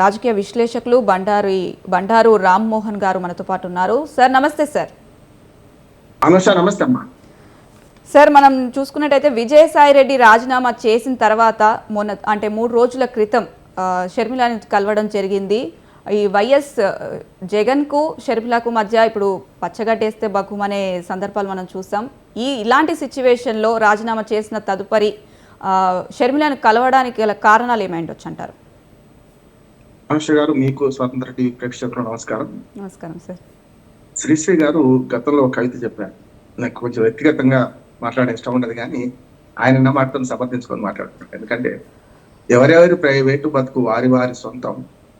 రాజకీయ విశ్లేషకులు బండారు రామ్మోహన్ గారు మనతో పాటు ఉన్నారు. సార్ నమస్తే. సార్ నమస్తే అమ్మా. సార్ మనం చూసుకున్నట్టయితే విజయసాయిరెడ్డి రాజీనామా చేసిన తర్వాత మొన్న అంటే 3 రోజుల క్రితం షర్మిలాని కలవడం జరిగింది. ఈ వైఎస్ జగన్కు షర్మిలకు మధ్య ఇప్పుడు పచ్చగట్టేస్తే బగ్గుమనే సందర్భాలు మనం చూసాం. ఇలాంటి సిచ్యువేషన్లో రాజీనామా చేసిన తదుపరి షర్మిలాని కలవడానికి గల కారణాలు ఏమైండొచ్చు అంటారు? అనుష గారు, మీకు స్వతంత్ర టీవీ ప్రేక్షకులు నమస్కారం. నమస్కారం సార్. శ్రీశ్రీ గారు గతంలో కవిత చెప్పారు. నాకు కొంచెం వ్యక్తిగతంగా మాట్లాడే ఇష్టం ఉండదు, కానీ ఆయన మాటను సమర్థించుకొని మాట్లాడుతున్నాను. ఎందుకంటే ఎవరెవరి ప్రైవేటు బతుకు వారి వారి సొంతం,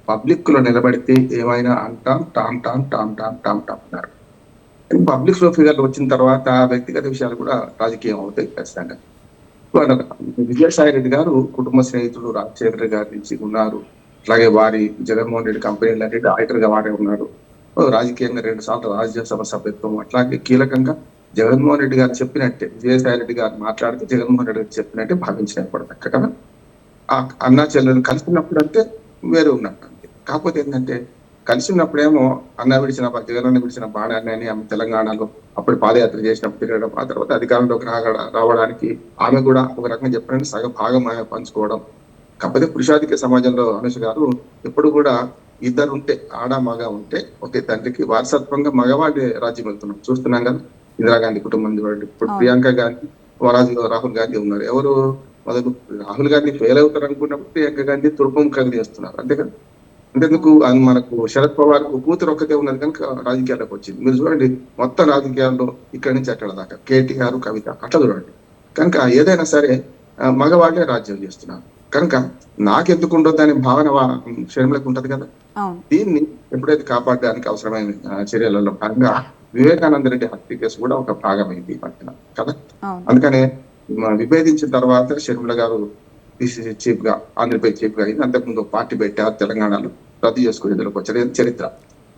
పబ్లిక్ లో నిలబడితే ఏమైనా అంటాం, Tom Tom Tom Tom Tom Tom అన్నారు. పబ్లిక్ లో ఫిగర్లు వచ్చిన తర్వాత వ్యక్తిగత విషయాలు కూడా రాజకీయం అవుతాయి ఖచ్చితంగా. విజయసాయి రెడ్డి గారు కుటుంబ స్నేహితులు రాజశేఖర్ గారి నుంచి ఉన్నారు. అట్లాగే వారి జగన్మోహన్ రెడ్డి కంపెనీలు అనేది ఆడిటర్ గా వారే ఉన్నారు. రాజకీయంగా 2 సార్లు రాజ్యసభ సభ్యత్వం. అట్లాగే కీలకంగా జగన్మోహన్ రెడ్డి గారు చెప్పినట్టే విజయసాయి రెడ్డి గారు మాట్లాడితే జగన్మోహన్ రెడ్డి గారు చెప్పినట్టే భావించినప్పుడు కదా. అన్నా చెల్లెలు కలిసినప్పుడు అంటే వేరే ఉన్నట్టు. కాకపోతే ఏంటంటే కలిసినప్పుడేమో జగన్ విడిచిన బాణాన్ని అని ఆమె తెలంగాణలో అప్పుడు పాదయాత్ర చేసినప్పుడు తిరగడం, ఆ తర్వాత అధికారంలోకి రావడానికి ఆమె కూడా ఒక రకంగా చెప్పినట్టు సగ భాగం ఆమె పంచుకోవడం. కాకపోతే పురుషాధిక సమాజంలో అనుష గారు ఎప్పుడు కూడా ఇద్దరు ఉంటే, ఆడ మగ ఉంటే ఒకే తండ్రికి వారసత్వంగా మగవాడి రాజ్యం వెళ్తున్నాం చూస్తున్నాం కదా. ఇందిరాగాంధీ కుటుంబం చూడండి, ఇప్పుడు ప్రియాంక గాంధీ, రాహుల్ గాంధీ ఉన్నారు. ఎవరు మొదలు రాహుల్ గాంధీ ఫెయిల్ అవుతారు అనుకున్నప్పుడు ప్రియాంక గాంధీ తుర్పముఖంగా చేస్తున్నారు, అంతే కదా. అంతేందుకు మనకు శరద్ పవార్ కూతురు ఒక్కతే ఉన్నది కనుక రాజకీయాల్లోకి వచ్చింది. మీరు చూడండి మొత్తం రాజకీయాల్లో ఇక్కడి నుంచి అక్కడ దాకా కేటీఆర్, కవిత అట్లా చూడండి. కనుక ఏదైనా సరే మగవాళ్ళే రాజ్యం చేస్తున్నారు కనుక నాకెందుకు ఉండదు అనే భావన షర్మిలకు ఉంటది కదా. దీన్ని ఎప్పుడైతే కాపాడడానికి అవసరమైన చర్యలలో భాగంగా వివేకానంద రెడ్డి హత్య కేసు కూడా ఒక భాగమైంది పక్కన కదా. అందుకనే విభేదించిన తర్వాత షర్మిల గారు పిసిసి చీఫ్ గా, ఆంధ్రప్రదేశ్ చీఫ్ గా అయింది. అంతకుముందు పార్టీ పెట్టారు, తెలంగాణలో రద్దు చేసుకుని ఇందులోకి వచ్చారు, చరిత్ర.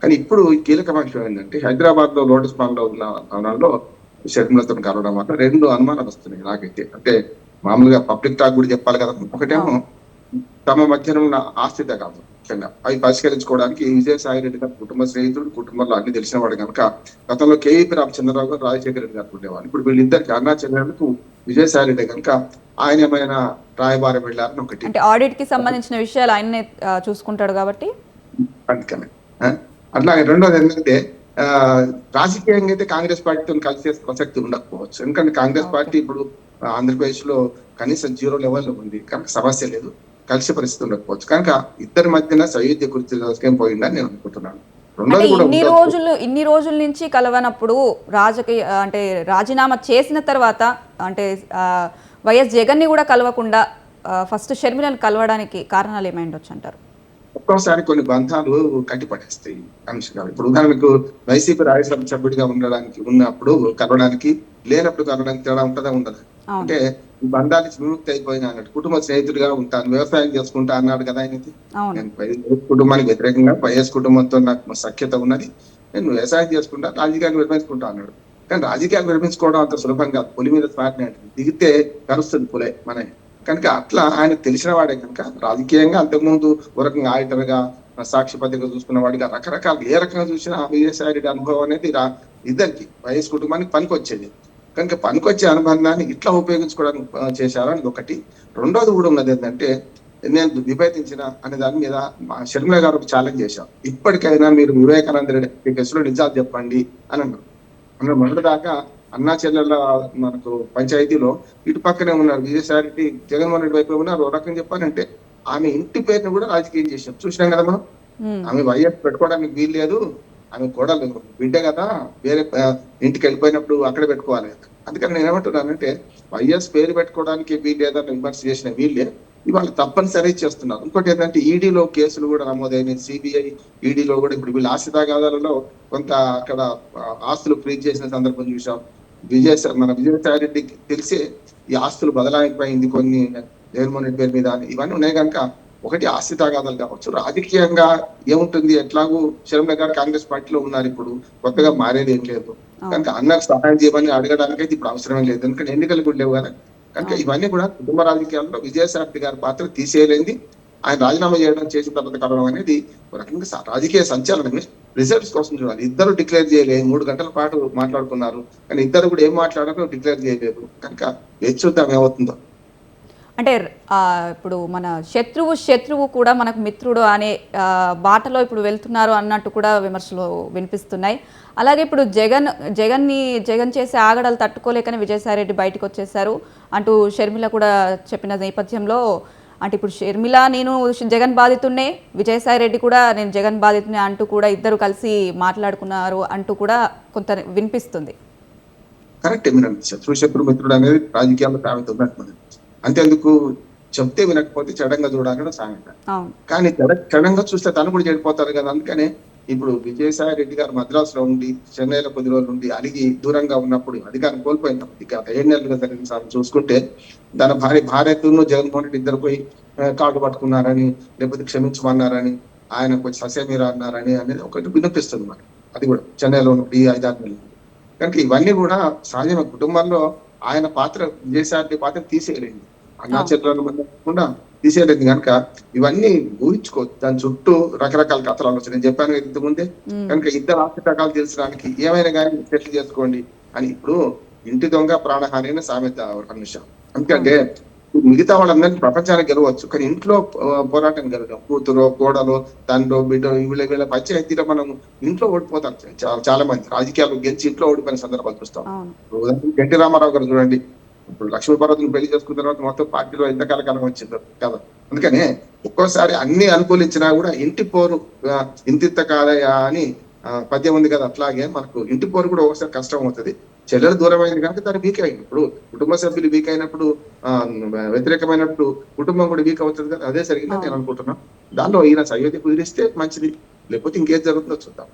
కానీ ఇప్పుడు కీలక అంశం ఏంటంటే హైదరాబాద్ లో లోటస్ పాండ్ లో ఉన్న భవనంలో షర్మిలతో కలవడం వల్ల 2 అనుమానాలు వస్తున్నాయి నాకైతే. అంటే మామూలుగా పబ్లిక్ టాక్ కూడా చెప్పాలి కదా. ఒకటేమో తమ మధ్యన ఉన్న ఆస్తి తగాదు, ముఖ్యంగా అవి పరిష్కరించుకోవడానికి విజయసాయి రెడ్డి గారు కుటుంబ స్నేహితుడు, కుటుంబంలో అన్ని తెలిసిన వాడు కనుక గతంలో కేవీపీ రామచంద్రరావు గారు, రాజశేఖర రెడ్డి గారు ఉండేవాడు. ఇప్పుడు వీళ్ళిద్దరికి అన్నా చెల్లెలకు విజయసాయి రెడ్డి కనుక ఆయన ఏమైనా రాయబారం వెళ్ళారని ఒకటి. అంటే ఆడిట్ కి సంబంధించిన విషయాలు ఆయన్నే చూసుకుంటాడు కాబట్టి అందుకనే. అట్లాగే రెండోది ఏంటంటే రాజకీయంగా అయితే కాంగ్రెస్ పార్టీతో కలిసే ప్రసక్తి ఉండకపోవచ్చు. ఎందుకంటే కాంగ్రెస్ పార్టీ ఇప్పుడు ఆంధ్రప్రదేశ్ లో కనీసం 0 లెవెల్లో ఉంది కనుక సమస్య లేదు, కలిసే పరిస్థితి ఉండకపోవచ్చు. కనుక ఇద్దరి మధ్యన సయోధ్య గురించి పోయిందని నేను అనుకుంటున్నాను. ఇన్ని రోజుల నుంచి కలవనప్పుడు అంటే రాజీనామా చేసిన తర్వాత అంటే వైఎస్ జగన్ ని కూడా కలవకుండా ఫస్ట్ షర్మిలను కలవడానికి కారణాలు ఏమైండొచ్చు అంటారు? ఒక్కోసారి కొన్ని బంధాలు కట్టిపడేస్తాయి అనుష గారు. ఇప్పుడు ఉదాహరణకు వైసీపీ రాజ్యసభ సభ్యుడిగా ఉన్నప్పుడు కలవడానికి, లేనప్పుడు కలవడానికి తేడా ఉంటుందా ఉండదు. అంటే బంధాలు విముక్తి అయిపోయినా అన్నట్టు. కుటుంబ స్నేహితుడిగా ఉంటాను, వ్యవసాయం చేసుకుంటా అన్నాడు కదా ఆయనది. నేను కుటుంబానికి వ్యతిరేకంగా వైఎస్ కుటుంబంతో నాకు సఖ్యత ఉన్నది, నేను వ్యవసాయం చేసుకుంటా, రాజకీయాలు విరమించుకుంటా అన్నాడు. కానీ రాజకీయాలు విరమించుకోవడం అంత సులభం కాదు. పులి మీద స్వాటిని దిగితే కలుస్తుంది పులే మన. కనుక అట్లా ఆయనకు తెలిసిన వాడే కనుక రాజకీయంగా అంతకుముందు ఒక రకంగా ఆడిటర్ గా, సాక్షి పత్రిక చూసుకున్న వాడిగా రకరకాల ఏ రకంగా చూసినా విజయసాయి రెడ్డి అనుభవం అనేది ఇద్దరికి వైఎస్ కుటుంబానికి పనికొచ్చేది. కనుక పనికొచ్చే అనుబంధాన్ని ఇట్లా ఉపయోగించుకోవడానికి చేశారని ఒకటి. రెండోది కూడా ఉన్నది ఏంటంటే నేను విభేదించిన అనే దాని మీద షర్మిల గారు ఒక ఛాలెంజ్ చేశారు. ఇప్పటికైనా మీరు వివేకానంద రెడ్డి కేసులో నిజాలు చెప్పండి అని అన్నారు. అందులో మొదటిదాకా అన్నా చెల్లెల మనకు పంచాయతీలో ఇటు పక్కనే ఉన్నారు విజయసాయి రెడ్డి, జగన్మోహన్ రెడ్డి వైపు ఉన్నారు. ఒక రకంగా చెప్పాలంటే ఆమె ఇంటి పేరుని కూడా రాజకీయం చేసాం, చూసినాం కదా మనం. ఆమె వైఎస్ పెట్టుకోవడానికి వీలు లేదు, ఆమె కూడా బిడ్డ కదా, వేరే ఇంటికి వెళ్ళిపోయినప్పుడు అక్కడ పెట్టుకోవాలి. అందుకని నేను ఏమంటున్నానంటే వైఎస్ పేరు పెట్టుకోవడానికి వీళ్ళు ఏదైనా విమర్శ చేసిన వీళ్ళే ఇవాళ తప్పనిసరి చేస్తున్నారు. ఇంకోటి ఏంటంటే ఈడీలో కేసులు కూడా నమోదైనాయి, సిబిఐ ఈడీలో కూడా. ఇప్పుడు వీళ్ళు ఆస్తి తగాదాలలో కొంత అక్కడ ఆస్తులు ఫ్రీజ్ చేసిన సందర్భం చూసాం. మన విజయసాయి రెడ్డికి తెలిసే ఈ ఆస్తులు బదలాయిపోయింది కొన్ని జగన్మోహన్ రెడ్డి పేరు మీద, ఇవన్నీ ఉన్నాయి కనుక ఒకటి ఆస్తి తగాదాలు కావచ్చు. రాజకీయంగా ఏముంటుంది, ఎట్లాగూ షర్మిల గారు కాంగ్రెస్ పార్టీలో ఉన్నారు, ఇప్పుడు కొత్తగా మారేది ఏం లేదు కనుక అన్నకు సహాయం చేయమని అడగడానికి అయితే ఇప్పుడు అవసరమే లేదు, ఎందుకంటే ఎన్నికలు కూడా లేవు కదా. కనుక ఇవన్నీ కూడా కుటుంబ రాజకీయాల్లో విజయసాయి రెడ్డి గారి పాత్ర తీసేయలేంది. ఆయన రాజీనామా చేయడం చేసిన తర్వాత కలవడం అనేది ఒక రకంగా రాజకీయ సంచలనమే. రిజల్ట్స్ కోసం చూడాలి. ఇద్దరు డిక్లేర్ చేయలేదు, 3 గంటల పాటు మాట్లాడుకున్నారు, కానీ ఇద్దరు కూడా ఏం మాట్లాడారో డిక్లేర్ చేయలేదు. కనుక వేచి చూద్దాం ఏమవుతుందో. అంటే ఇప్పుడు మన శత్రువు కూడా మనకు మిత్రుడు అనే బాటలో ఇప్పుడు వెళ్తున్నారు అన్నట్టు కూడా విమర్శలు వినిపిస్తున్నాయి. అలాగే ఇప్పుడు జగన్ చేసే ఆగడాలు తట్టుకోలేకనే విజయసాయిరెడ్డి బయటకు వచ్చేసారు అంటూ షర్మిల కూడా చెప్పిన నేపథ్యంలో, అంటే ఇప్పుడు షర్మిల నేను జగన్ బాధితున్నే, విజయసాయిరెడ్డి కూడా నేను జగన్ బాధితున్నే అంటూ కూడా ఇద్దరు కలిసి మాట్లాడుకున్నారు అంటూ కూడా కొంత వినిపిస్తుంది. కరెక్ట్. మీరు శత్రు మిత్రుడు అనేది రాజకీయాల్లో సామెత ఉన్నట్టు. అంతేందుకు చెప్తే వినకపోతే చెడంగా చూడాలని సామెత. కానీ చెడంగా చూస్తే తను కూడా చెడిపోతారు కదా. అందుకనే ఇప్పుడు విజయసాయి రెడ్డి గారు మద్రాసులో ఉండి చెన్నైలో కొద్ది రోజులు ఉండి అలిగి దూరంగా ఉన్నప్పుడు అధికారం కోల్పోయినప్పుడు ఇక 7 నెలలుగా జరిగిన సార్లు చూసుకుంటే తన భార్యను జగన్మోహన్ రెడ్డి ఇద్దరు పోయి కాళ్ళు పట్టుకున్నారని, లేకపోతే క్షమించమన్నారని, ఆయన కొంచెం ససేమీరా అన్నారని అనేది ఒకటి వినిపిస్తుంది మనకి. అది కూడా చెన్నైలో ఉన్నప్పుడు ఈ 5-6 నెలలు. కనుక ఇవన్నీ కూడా సహజమైన కుటుంబంలో ఆయన పాత్ర విజయసాయి పాత్ర తీసేయలేదు, అన్నాచర్లను కాకుండా తీసేయలేదు. కనుక ఇవన్నీ ఊహించుకోవచ్చు. దాని చుట్టూ రకరకాల కథలు ఆలోచన నేను చెప్పాను ఇంతకుముందే. కనుక ఇద్దరు ఆస్తికాలు తెలుసడానికి ఏమైనా కానీ సెటిల్ చేసుకోండి అని. ఇప్పుడు ఇంటి దొంగ ప్రాణహాని అయిన సామెత అనుష. ఎందుకంటే మిగతా వాళ్ళందరినీ ప్రపంచానికి గెలవచ్చు, కానీ ఇంట్లో పోరాటం గెలవడం, కూతురు కోడలు తండ్రి బిడ్డ వీళ్ళ పంచాయతీలో మనం ఇంట్లో ఓడిపోతాం. చాలా మంది రాజకీయాలు గెలిచి ఇంట్లో ఓడిపోయిన సందర్భాలు చూస్తాం. ఎన్టీ రామారావు గారు చూడండి, ఇప్పుడు లక్ష్మీపార్వతిని పెళ్లి చేసుకున్న తర్వాత మొత్తం పార్టీలో ఎంతకాలం వచ్చిందో కదా. అందుకనే ఒక్కోసారి అన్ని అనుకూలించినా కూడా ఇంటి పోరు ఇంతింత కాదయా అని పద్యం ఉంది కదా. అట్లాగే మనకు ఇంటి పోరు కూడా ఒకసారి కష్టం అవుతుంది. చెల్లెలు దూరం అయింది కనుక దాన్ని వీక్ అయింది. ఇప్పుడు కుటుంబ సభ్యులు వీక్ అయినప్పుడు వ్యతిరేకమైనప్పుడు కుటుంబం కూడా వీక్ అవుతుంది కదా. అదే జరిగిందని నేను అనుకుంటున్నాను. దానిలో ఈయన సయోధ్య కుదిరిస్తే మంచిది, లేకపోతే ఇంకేం జరుగుతుందో చూద్దాం.